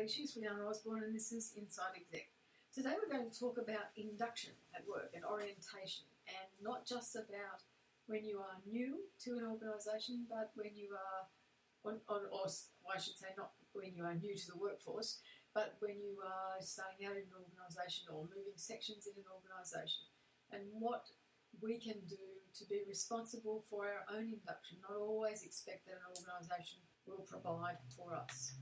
she's Fulyana Osborne, and this is Inside Exec. Today we're going to talk about induction at work and orientation, and not just about when you are new to an organisation, but when you are, or I should say not when you are new to the workforce, but when you are starting out in an organisation or moving sections in an organisation, and what we can do to be responsible for our own induction, not always expect that an organisation will provide for us.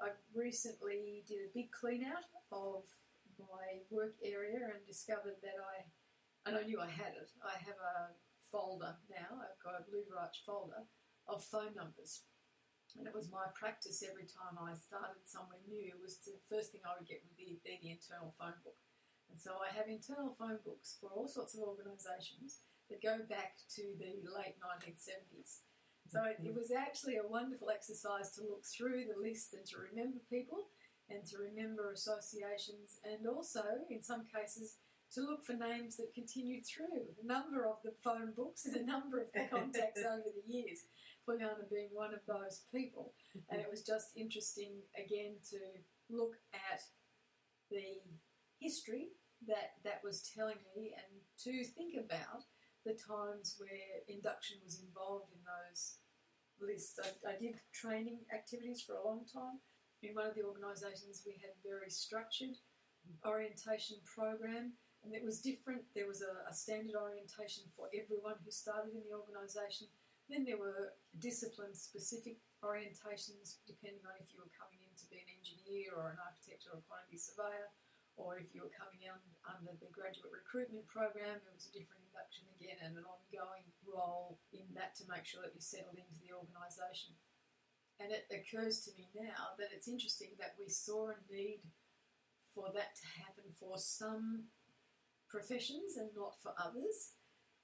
I recently did a big clean out of my work area and discovered that I knew I had it. I have a folder now, I've got a Blue Arch folder of phone numbers. And it was my practice every time I started somewhere new, was the first thing I would get would be the internal phone book. And so I have internal phone books for all sorts of organisations that go back to the late 1970s. So it was actually a wonderful exercise to look through the list and to remember people and to remember associations, and also, in some cases, to look for names that continued through a number of the phone books and a number of the contacts over the years, Fulyana being one of those people. And it was just interesting, again, to look at the history that was telling me, and to think about the times where induction was involved in those lists. I did training activities for a long time. In one of the organisations we had a very structured orientation program, and it was different. There was a standard orientation for everyone who started in the organisation. Then there were discipline-specific orientations depending on if you were coming in to be an engineer or an architect or a quantity surveyor, or if you were coming in under the graduate recruitment program, there was a different induction again and an ongoing role in that to make sure that you settled into the organisation. And it occurs to me now that it's interesting that we saw a need for that to happen for some professions and not for others,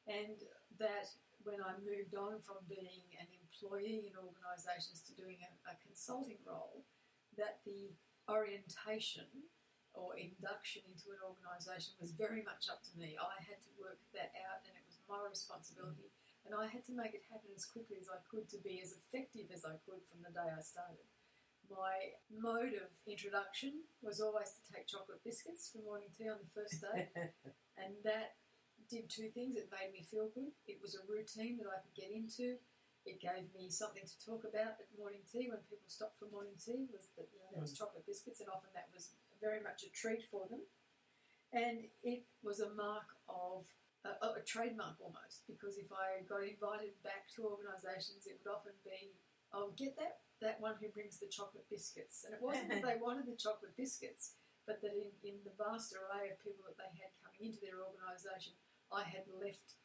and that when I moved on from being an employee in organisations to doing a consulting role, that the orientation or induction into an organisation was very much up to me. I had to work that out, and it was my responsibility, and I had to make it happen as quickly as I could to be as effective as I could from the day I started. My mode of introduction was always to take chocolate biscuits for morning tea on the first day, and that did two things. It made me feel good. It was a routine that I could get into. It gave me something to talk about at morning tea when people stopped for morning tea, was that there was chocolate biscuits, and often that was very much a treat for them. And it was a mark of, a trademark almost, because if I got invited back to organisations, it would often be, oh, get that one who brings the chocolate biscuits. And it wasn't that they wanted the chocolate biscuits, but that in the vast array of people that they had coming into their organisation, I had left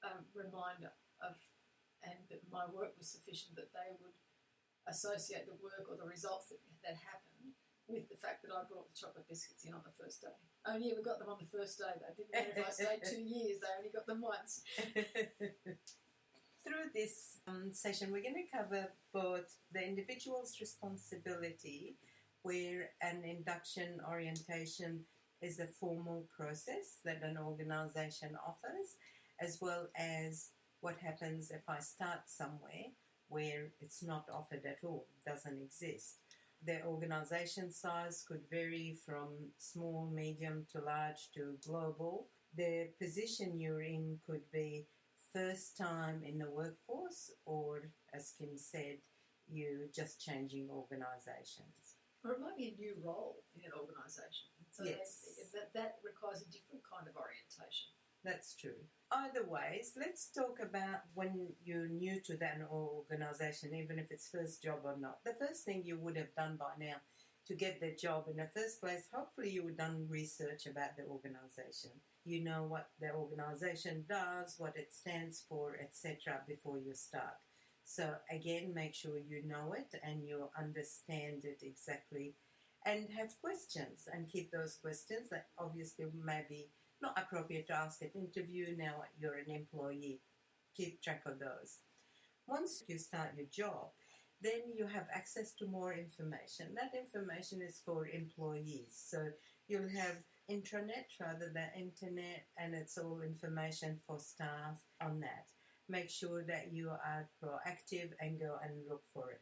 a reminder of, and that my work was sufficient, that they would associate the work or the results that happened with the fact that I brought the chocolate biscuits in on the first day. I only ever got them on the first day, though. Didn't matter if I stayed 2 years, they only got them once. Through this session, we're going to cover both the individual's responsibility, where an induction orientation is a formal process that an organisation offers, as well as what happens if I start somewhere where it's not offered at all, doesn't exist. The organisation size could vary from small, medium to large to global. The position you're in could be first time in the workforce, or, as Kim said, you're just changing organisations. Or it might be a new role in an organisation. So yes. that requires a different kind of orientation. That's true. Either ways, let's talk about when you're new to that organisation, even if it's first job or not. The first thing you would have done by now to get the job in the first place, hopefully you would have done research about the organisation. You know what the organisation does, what it stands for, etc. before you start. So again, make sure you know it and you understand it exactly, and have questions, and keep those questions that obviously may be not appropriate to ask at interview. Now you're an employee. Keep track of those. Once you start your job, then you have access to more information. That information is for employees. So you'll have intranet rather than internet, and it's all information for staff on that. Make sure that you are proactive and go and look for it.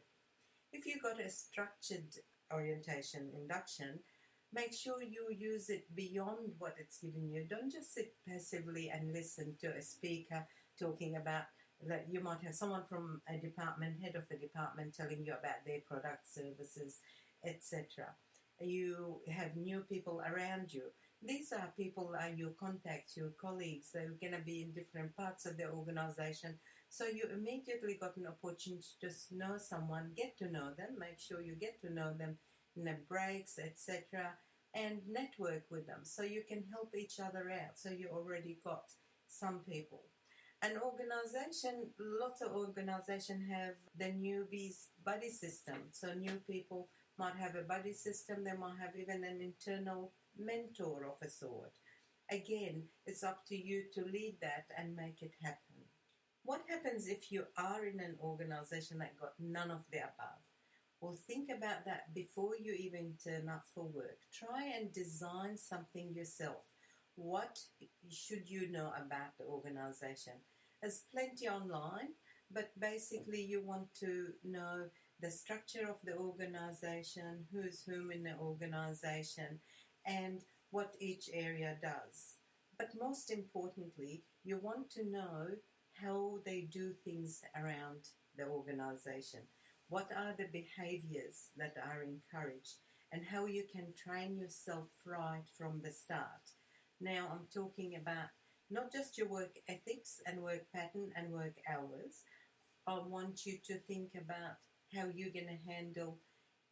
If you've got a structured orientation induction, make sure you use it beyond what it's given you. Don't just sit passively and listen to a speaker talking about, like, you might have someone from a department, head of a department, telling you about their products, services, etc. You have new people around you. These are people, are your contacts, your colleagues. They're going to be in different parts of the organization. So you immediately got an opportunity to just know someone, get to know them, make sure you get to know them in the breaks, etc., and network with them so you can help each other out. So you already got some people. An organization, lots of organizations have the newbies buddy system. So new people might have a buddy system. They might have even an internal mentor of a sort. Again, it's up to you to lead that and make it happen. What happens if you are in an organization that got none of the above? Well, think about that before you even turn up for work. Try and design something yourself. What should you know about the organization? There's plenty online, but basically you want to know the structure of the organization, who's whom in the organization, and what each area does. But most importantly, you want to know how they do things around the organization. What are the behaviors that are encouraged, and how you can train yourself right from the start. Now I'm talking about not just your work ethics and work pattern and work hours. I want you to think about how you're going to handle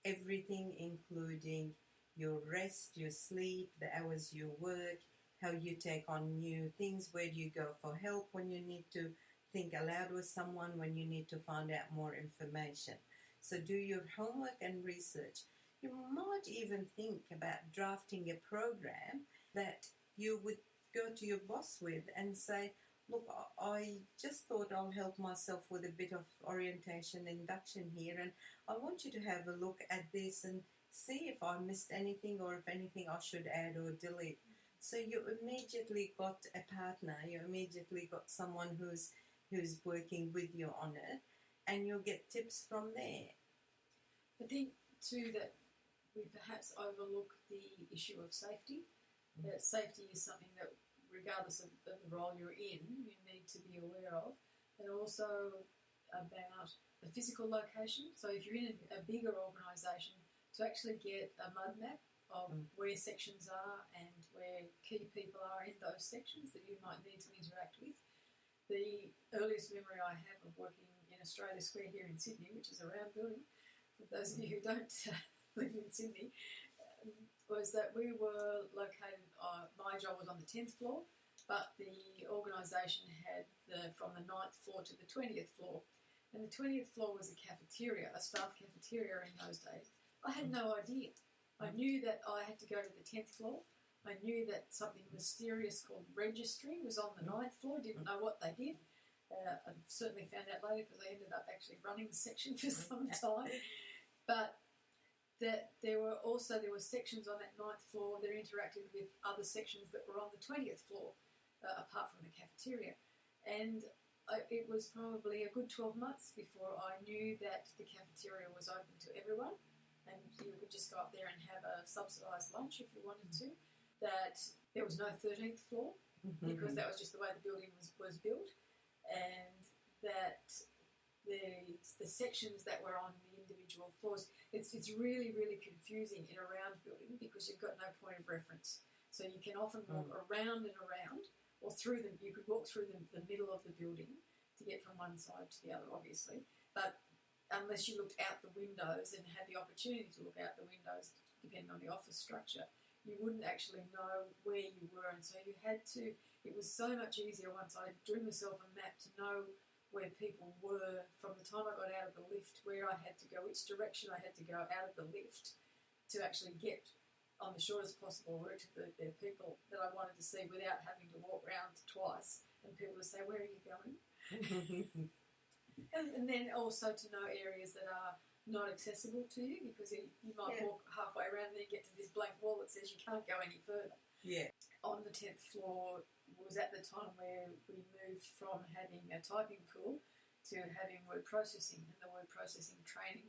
everything, including your rest, your sleep, the hours you work, how you take on new things, where do you go for help when you need to think aloud with someone, when you need to find out more information. So do your homework and research. You might even think about drafting a program that you would go to your boss with and say, look, I just thought I'll help myself with a bit of orientation induction here, and I want you to have a look at this and see if I missed anything or if anything I should add or delete. So you immediately got a partner, you immediately got someone who's working with you on it, and you'll get tips from there. I think too that we perhaps overlook the issue of safety. That safety is something that, regardless of the role you're in, you need to be aware of, and also about the physical location. So if you're in a bigger organisation, to actually get a mud map of where sections are and where key people are in those sections that you might need to interact with. The earliest memory I have of working in Australia Square here in Sydney, which is a round building, for those of you who don't live in Sydney, was that we were located, my job was on the 10th floor, but the organisation had from the 9th floor to the 20th floor. And the 20th floor was a cafeteria, a staff cafeteria in those days. I had no idea. I knew that I had to go to the 10th floor. I knew that something mysterious called registry was on the 9th floor. Didn't know what they did. I certainly found out later because I ended up actually running the section for some time. But that there were sections on that 9th floor that interacted with other sections that were on the 20th floor, apart from the cafeteria. And it was probably a good 12 months before I knew that the cafeteria was open to everyone, and you could just go up there and have a subsidised lunch if you wanted to. That there was no 13th floor, because that was just the way the building was built, and that the sections that were on the individual floors, it's really, really confusing in a round building because you've got no point of reference. So you can often walk around and around, or through them. You could walk through the middle of the building to get from one side to the other, obviously. But unless you looked out the windows and had the opportunity to look out the windows, depending on the office structure, you wouldn't actually know where you were. And so you had to, it was so much easier once I drew myself a map to know where people were from the time I got out of the lift, where I had to go, which direction I had to go out of the lift to actually get on the shortest possible route to the people that I wanted to see without having to walk around twice and people to say, where are you going? and then also to know areas that are not accessible to you, because you might walk halfway around and then get to this blank wall that says you can't go any further. Yeah. On the 10th floor was at the time where we moved from having a typing pool to having word processing, and the word processing training.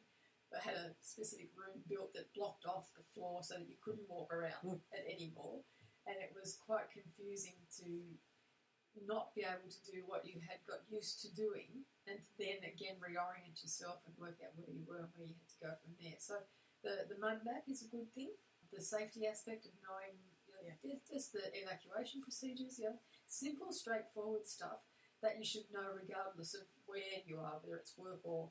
I had a specific room built that blocked off the floor so that you couldn't walk around it anymore. And it was quite confusing to not be able to do what you had got used to doing, and to then again reorient yourself and work out where you were and where you had to go from there. So the mud map is a good thing. The safety aspect of knowing, just the evacuation procedures, simple, straightforward stuff that you should know regardless of where you are, whether it's work or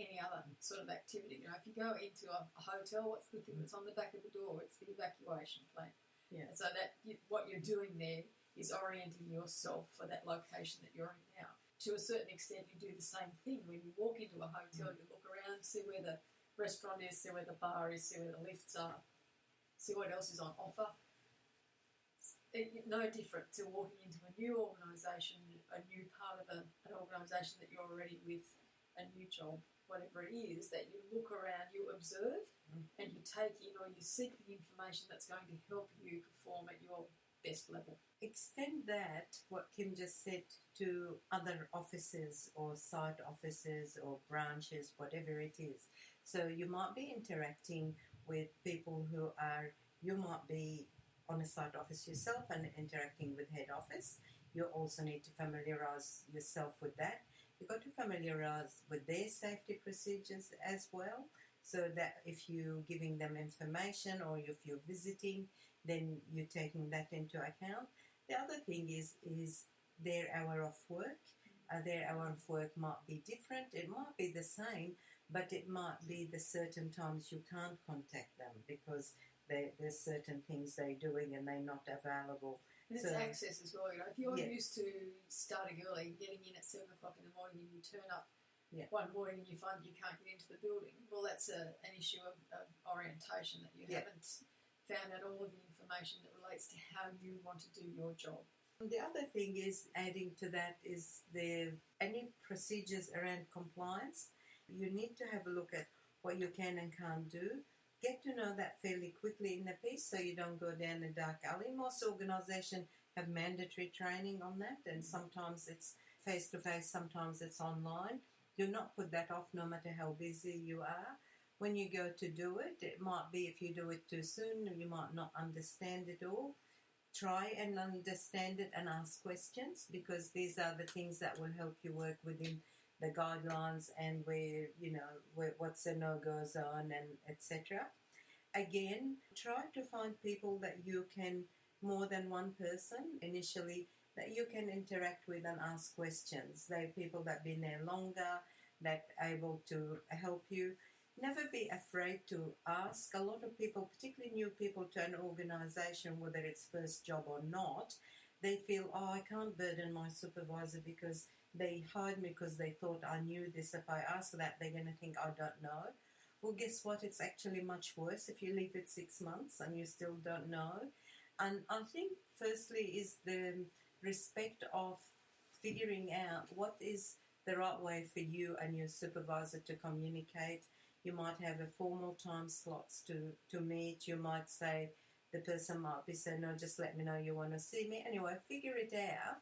any other sort of activity. If you go into a hotel, what's the thing that's on the back of the door? It's the evacuation plan. Yeah. And so what you're doing there is orienting yourself for that location that you're in now. To a certain extent, you do the same thing. When you walk into a hotel, you look around, see where the restaurant is, see where the bar is, see where the lifts are, see what else is on offer. No different to walking into a new organisation, a new part of an organisation that you're already with, a new job, whatever it is, that you look around, you observe, and you take in or you seek the information that's going to help you perform at your best level. Extend that, what Kim just said, to other offices or site offices or branches, whatever it is. So you might be interacting with people you might be on a site office yourself and interacting with head office. You also need to familiarise yourself with that. You've got to familiarise with their safety procedures as well, so that if you're giving them information or if you're visiting, then you're taking that into account. The other thing is their hour of work. Their hour of work might be different. It might be the same, but it might be the certain times you can't contact them because there's certain things they're doing and they're not available. And it's access as well. If you're used to starting early, getting in at 7 o'clock in the morning, and you turn up one morning and you find you can't get into the building, well, that's an issue of orientation, that you haven't found out all of the information that relates to how you want to do your job. The other thing is, adding to that, is any procedures around compliance. You need to have a look at what you can and can't do. Get to know that fairly quickly in the piece so you don't go down a dark alley. Most organisations have mandatory training on that, and sometimes it's face-to-face, sometimes it's online. Do not put that off no matter how busy you are. When you go to do it, it might be if you do it too soon, you might not understand it all. Try and understand it and ask questions, because these are the things that will help you work within the guidelines and what's the no-go zone and etc. Again, try to find people that you can, more than one person initially, that you can interact with and ask questions. They're people that have been there longer, that are able to help you. Never be afraid to ask. A lot of people, particularly new people to an organisation, whether it's first job or not, they feel, I can't burden my supervisor because they hired me because they thought I knew this. If I ask that, they're going to think I don't know. Well, guess what? It's actually much worse if you leave it 6 months and you still don't know. And I think firstly is the respect of figuring out what is the right way for you and your supervisor to communicate. You might have a formal time slots to meet. You might say, the person might be saying, no, just let me know you want to see me. Anyway, figure it out,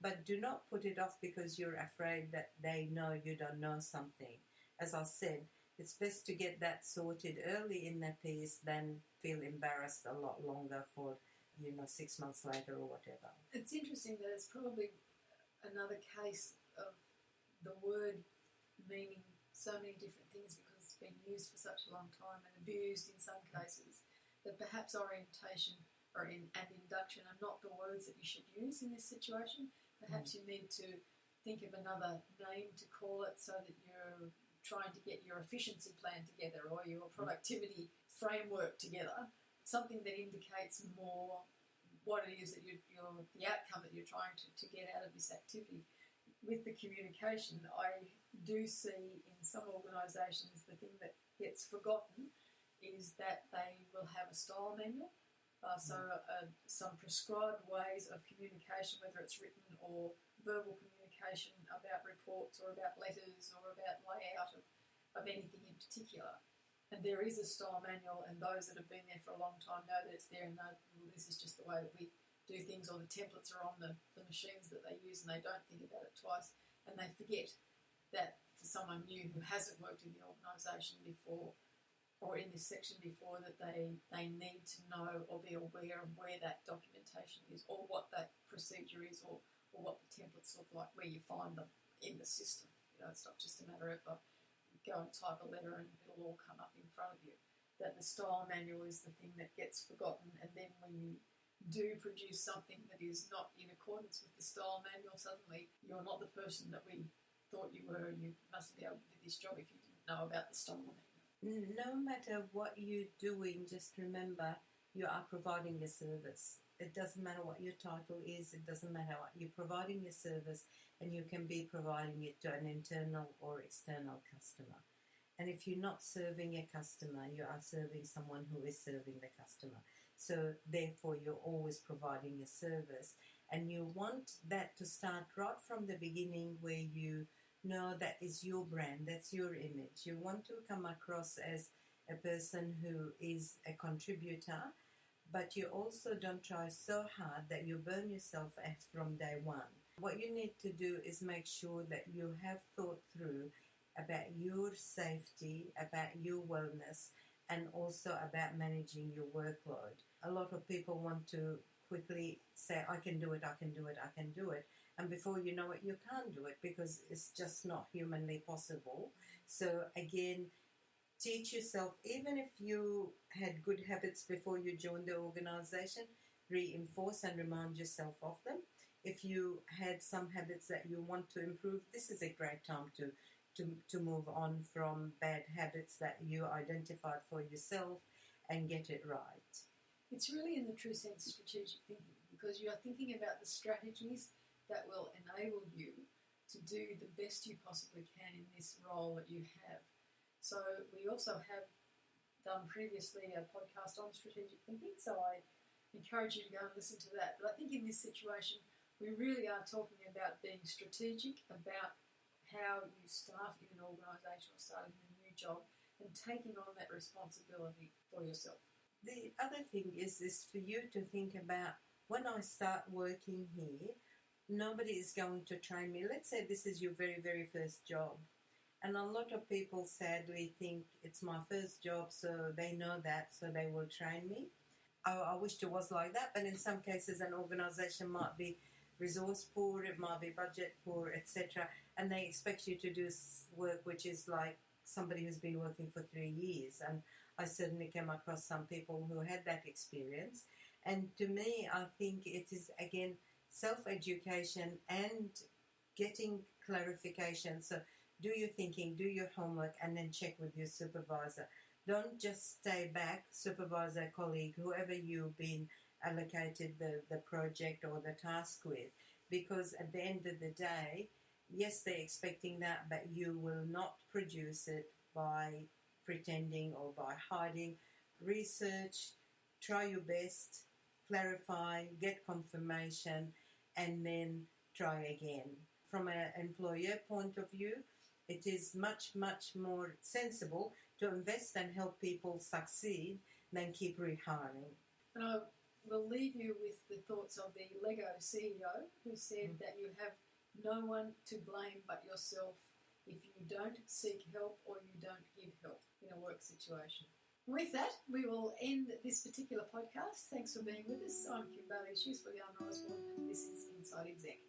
but do not put it off because you're afraid that they know you don't know something. As I said, it's best to get that sorted early in the piece than feel embarrassed a lot longer for, 6 months later or whatever. It's interesting that it's probably another case of the word meaning so many different things because it's been used for such a long time and abused in some cases, that perhaps orientation and induction are not the words that you should use in this situation. Perhaps you need to think of another name to call it so that you're trying to get your efficiency plan together or your productivity framework together, something that indicates more what it is that the outcome that you're trying to get out of this activity. With the communication, I do see in some organisations the thing that gets forgotten is that they will have a style manual, some prescribed ways of communication, whether it's written or verbal communication about reports or about letters or about layout of anything in particular. And there is a style manual, and those that have been there for a long time know that it's there and know, well, this is just the way that we do things, or the templates are on the machines that they use, and they don't think about it twice, and they forget that for someone new who hasn't worked in the organisation before, or in this section before, that they need to know or be aware of where that documentation is, or what that procedure is, or what the templates look like, where you find them in the system. You know, it's not just a matter of go and type a letter and it'll all come up in front of you. That the style manual is the thing that gets forgotten, and then when you do produce something that is not in accordance with the style manual, suddenly you're not the person that we thought you were, and you mustn't be able to do this job if you didn't know about the style manual. No matter what you're doing, just remember you are providing a service. It doesn't matter what your title is, it doesn't matter what you're providing a service, and you can be providing it to an internal or external customer. And if you're not serving a customer, you are serving someone who is serving the customer. So therefore you're always providing a service, and you want that to start right from the beginning, where you know that is your brand, that's your image. You want to come across as a person who is a contributor, but you also don't try so hard that you burn yourself out from day one. What you need to do is make sure that you have thought through about your safety, about your wellness, and also about managing your workload. A lot of people want to quickly say, I can do it, I can do it, I can do it. And before you know it, you can't do it, because it's just not humanly possible. So again, teach yourself, even if you had good habits before you joined the organisation, reinforce and remind yourself of them. If you had some habits that you want to improve, this is a great time to move on from bad habits that you identified for yourself and get it right. It's really, in the true sense, strategic thinking, because you are thinking about the strategies that will enable you to do the best you possibly can in this role that you have. So we also have done previously a podcast on strategic thinking, so I encourage you to go and listen to that. But I think in this situation, we really are talking about being strategic about how you start in an organisation or starting a new job and taking on that responsibility for yourself. The other thing is for you to think about, when I start working here, nobody is going to train me. Let's say this is your very, very first job. And a lot of people sadly think it's my first job, so they know that, so they will train me. I wish it was like that, but in some cases an organisation might be resource poor, it might be budget poor, etc. And they expect you to do work which is like somebody who's been working for 3 years. And I certainly came across some people who had that experience. And to me, I think it is, again, self-education and getting clarification. So do your thinking, do your homework, and then check with your supervisor. Don't just stay back, supervisor, colleague, whoever you've been allocated the project or the task with, because at the end of the day, yes, they're expecting that, but you will not produce it by pretending or by hiding. Research, try your best, clarify, get confirmation, and then try again. From an employer point of view, it is much, much more sensible to invest and help people succeed than keep rehiring. And I will leave you with the thoughts of the Lego CEO, who said that you have no one to blame but yourself if you don't seek help or you don't give help in a work situation. With that, we will end this particular podcast. Thanks for being with us. I'm Kim Bailey, Shoes for the Osborne, and this is Inside Exec.